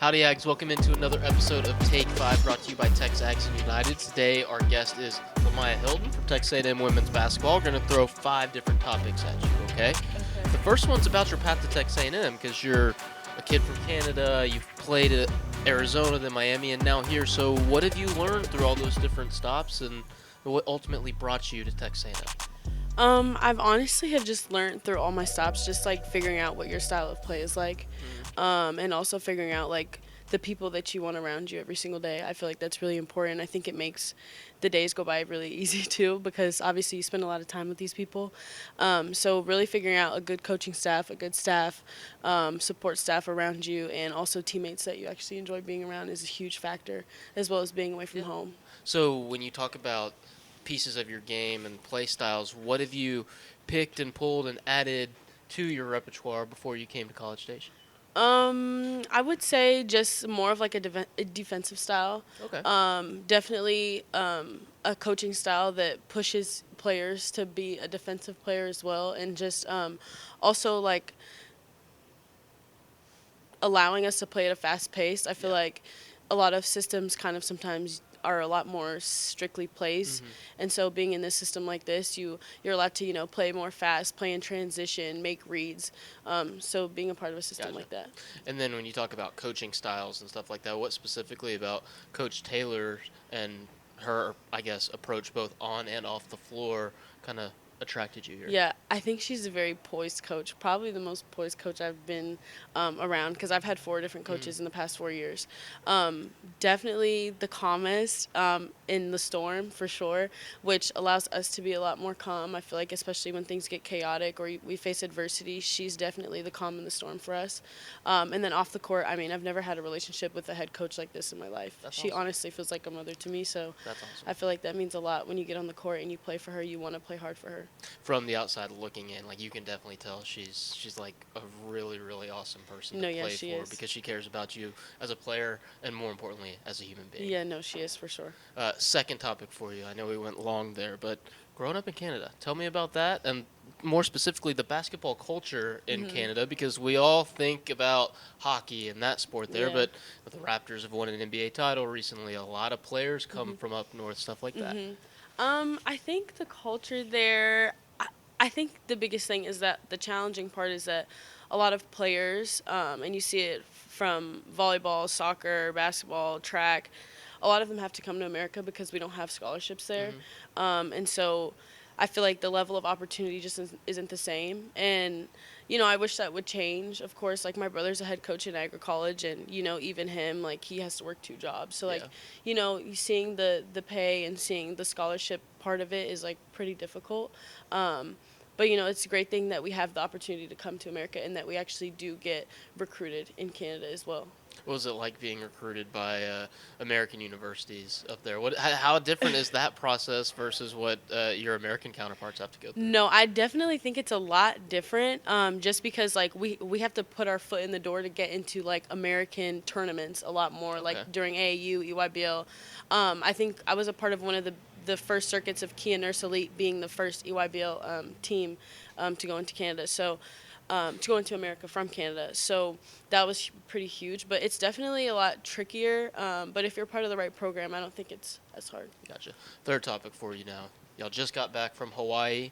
Howdy, Ags. Welcome into another episode of Take 5 brought to you by Texas Aggies United. Today, our guest is Lemyah Hylton from Texas A&M women's basketball. We're going to throw 5 different topics at you, okay? The first one's about your path to Texas A&M because you're a kid from Canada. You've played at Arizona, then Miami, and now here. So what have you learned through all those different stops, and what ultimately brought you to Texas A&M? I've honestly have just learned through all my stops, just like figuring out what your style of play is like, and also figuring out like the people that you want around you every single day. I feel like that's really important. I think it makes the days go by really easy too, because obviously you spend a lot of time with these people. So really figuring out a good coaching staff, a good staff, support staff around you, and also teammates that you actually enjoy being around is a huge factor, as well as being away from home. So when you talk about pieces of your game and play styles, what have you picked and pulled and added to your repertoire before you came to College Station? I would say just more of like a defensive style. Okay. Definitely a coaching style that pushes players to be a defensive player as well, and just also like allowing us to play at a fast pace. I feel like a lot of systems kind of sometimes are a lot more strictly plays, and so being in this system like this, you're allowed to play more fast, play in transition, make reads. So being a part of a system like that. And then when you talk about coaching styles and stuff like that, what specifically about Coach Taylor and her, I guess, approach both on and off the floor kind of attracted you here? Yeah, I think she's a very poised coach, probably the most poised coach I've been around, because I've had 4 different coaches in the past 4 years. Definitely the calmest in the storm, for sure, which allows us to be a lot more calm. I feel like especially when things get chaotic or we face adversity, she's definitely the calm in the storm for us. And then off the court, I mean, I've never had a relationship with a head coach like this in my life. That's She awesome. honestly feels like a mother to me, so That's awesome. I feel like that means a lot when you get on the court and you play for her. You want to play hard for her. From the outside looking in, like, you can definitely tell she's like a really, really awesome person to play she for is. because she cares about you as a player and, more importantly, as a human being. Yeah, no, she is for sure. Second topic for you. I know we went long there, but growing up in Canada, tell me about that, and more specifically the basketball culture in Canada, because we all think about hockey and that sport there, but the Raptors have won an NBA title recently. A lot of players come from up north, stuff like that. I think the culture there, I think the biggest thing is that the challenging part is that a lot of players, and you see it from volleyball, soccer, basketball, track, a lot of them have to come to America because we don't have scholarships there. And so I feel like the level of opportunity just isn't the same. And, I wish that would change. Of course, like, my brother's a head coach in Agri College, and, even him, like, he has to work 2 jobs. So, like, you seeing the pay and seeing the scholarship part of it is, like, pretty difficult. But, it's a great thing that we have the opportunity to come to America and that we actually do get recruited in Canada as well. What was it like being recruited by American universities up there? How different is that process versus what your American counterparts have to go through? No, I definitely think it's a lot different, just because, like, we have to put our foot in the door to get into, like, American tournaments a lot more, like during AAU, EYBL. I think I was a part of one of the first circuits of Kia Nurse Elite, being the first EYBL team to go into Canada. So to go into America from Canada. So that was pretty huge, but it's definitely a lot trickier. But if you're part of the right program, I don't think it's as hard. Gotcha. Third topic for you now. Y'all just got back from Hawaii.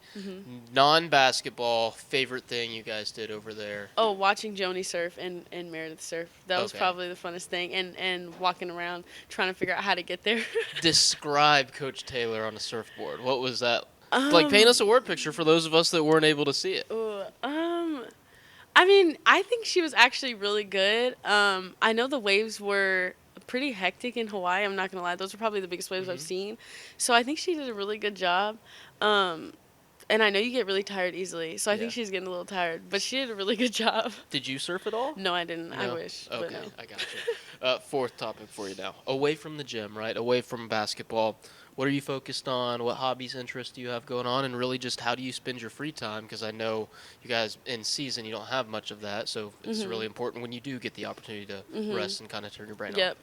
Non-basketball, favorite thing you guys did over there? Oh, watching Joni surf and Meredith surf. That was Okay. probably the funnest thing. And walking around trying to figure out how to get there. Describe Coach Taylor on a surfboard. What was that? Like, paint us a word picture for those of us that weren't able to see it. I mean, I think she was actually really good. I know the waves were pretty hectic in Hawaii. I'm not going to lie. Those were probably the biggest waves I've seen. So I think she did a really good job. And I know you get really tired easily. So I think she's getting a little tired. But she did a really good job. Did you surf at all? No, I didn't. No? I wish. Okay, But no. I got you. Fourth topic for you now. Away from the gym, right? Away from basketball. What are you focused on? What hobbies, interests do you have going on? And really just how do you spend your free time? Because I know you guys in season, you don't have much of that. So it's really important when you do get the opportunity to rest and kind of turn your brain Yep.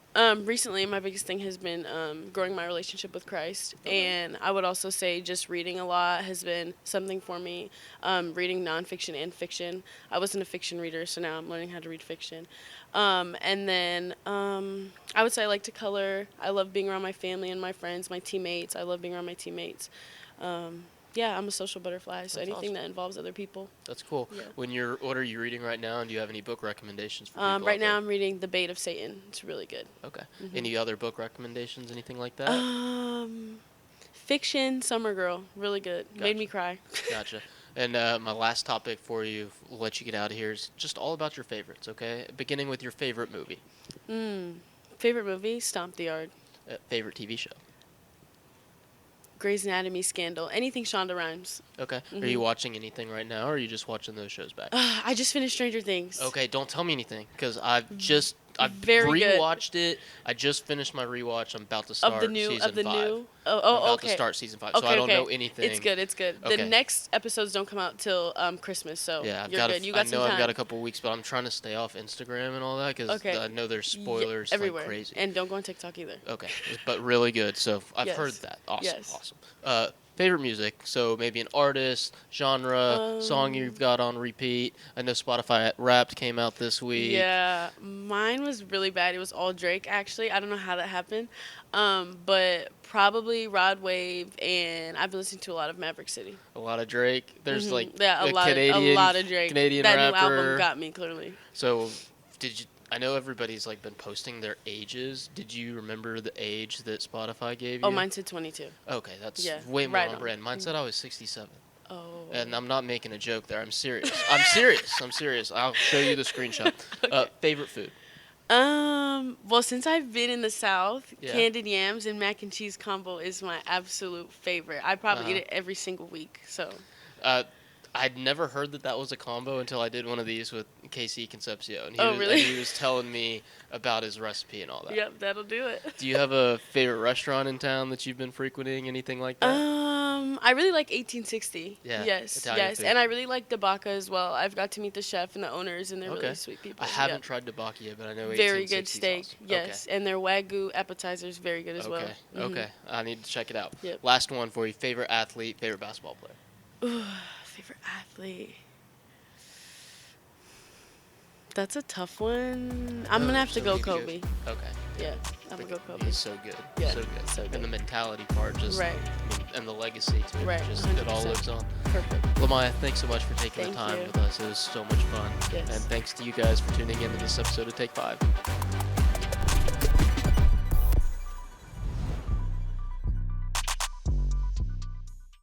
Recently, my biggest thing has been growing my relationship with Christ. And I would also say just reading a lot has been something for me. Reading nonfiction and fiction. I wasn't a fiction reader, so now I'm learning how to read fiction. And then I would say I like to color. I love being around my family and my friends, my teammates. I love being around my teammates. Yeah, I'm a social butterfly, so That's anything awesome. that involves other people. That's cool. Yeah. What are you reading right now, and do you have any book recommendations for people Right out now there? I'm reading The Bait of Satan. It's really good. Okay. Any other book recommendations, anything like that? Fiction, Summer Girl, really good. Made me Gotcha. cry. Gotcha. And my last topic for you, we'll let you get out of here, is just all about your favorites, okay? Beginning with your favorite movie. Favorite movie? Stomp the Yard. Favorite TV show. Grey's Anatomy, Scandal, anything Shonda Rhimes. Okay. Are you watching anything right now, or are you just watching those shows back? I just finished Stranger Things. Okay, don't tell me anything, because I've Very good. rewatched it. I just finished my rewatch. I'm about to start Of the new, season of the 5. new. I'm Oh, about okay. to start season 5, Okay, so I don't okay. know anything. It's good. It's good. Okay. The next episodes don't come out till Christmas, so Yeah, you're good. You got some I know time. I've got a couple weeks, but I'm trying to stay off Instagram and all that because Okay. I know there's spoilers everywhere. like crazy. And don't go on TikTok either. Okay, but really good. So I've Yes. heard that. Awesome, Yes. awesome. Favorite music? So maybe an artist, genre, song you've got on repeat. I know Spotify Wrapped came out this week. Yeah, mine was really bad. It was all Drake, actually. I don't know how that happened, but probably Rod Wave, and I've been listening to a lot of Maverick City. A lot of Drake. There's like Yeah, a Canadian, lot of Drake. Canadian that rapper. new album got me clearly. So did you? I know everybody's like been posting their ages. Did you remember the age that Spotify gave you? Oh, mine said 22. Okay, that's Yeah, way more right on on. brand. Mine said I was 67. Oh. And I'm not making a joke there. I'm serious. I'm serious. I'm serious. I'll show you the screenshot. Favorite food? Well, since I've been in the South, Yeah. candied yams and mac and cheese combo is my absolute favorite. I probably eat it every single week. So. I'd never heard that was a combo until I did one of these with Casey Concepcion. Really? He was telling me about his recipe and all that. Yep, that'll do it. Do you have a favorite restaurant in town that you've been frequenting? Anything like that? I really like 1860. Yeah, Yes, Italian yes, food. and I really like Debaca as well. I've got to meet the chef and the owners, and they're Okay. really sweet people. I haven't Yep. tried Debaca yet, but I know Very 1860 good steak. awesome. Yes, and their Wagyu appetizers very good as well. Okay. Okay. I need to check it out. Yep. Last one for you. Favorite athlete, favorite basketball player. Ooh, favorite athlete. That's a tough one. I'm gonna have to go Kobe. Okay. Yeah, I'm gonna go Kobe. He's so good. Yeah, So good. so good. And the mentality part, just Right. I mean, and the legacy to it, Right, just it all 100%. lives on. Perfect. Lemyah, thanks so much for taking Thank the time you. with us. It was so much fun. Yes. And thanks to you guys for tuning into this episode of Take 5.